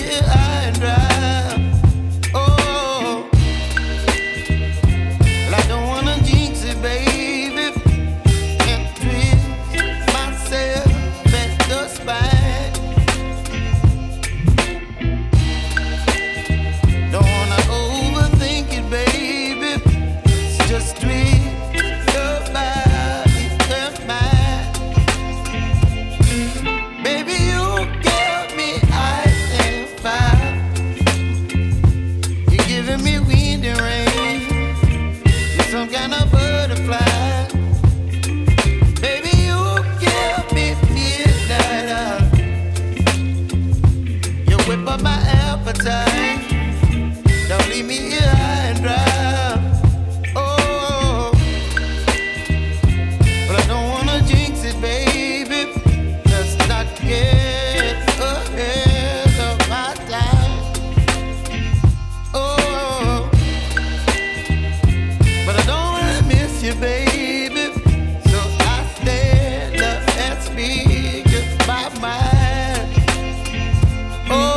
here high and dry. Oh, well, I don't wanna jinx it, baby, and twist myself at the spine. Don't wanna overthink it, baby. It's just twist your body and mine. Baby, you give me ice and fire. You're giving me wind and rain. You're some kind of butterfly. Baby, you give me midnight. You whip up my appetite. Don't leave me here high and dry. Oh, but I don't wanna jinx it, baby. Let's not get ahead of my time. Oh, but I don't wanna miss you, baby. So I stand up and speak my mind. Oh.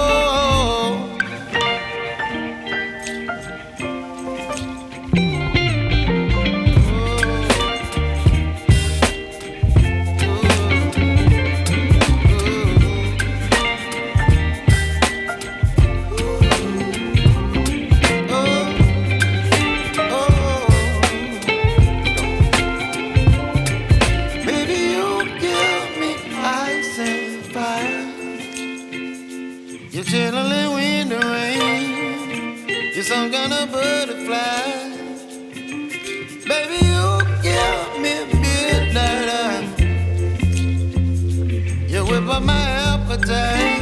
Baby, you give me ice and fire. You're chilling wind and rain. You're some kind of butterfly. Baby, you give me midnight. You whip up my appetite.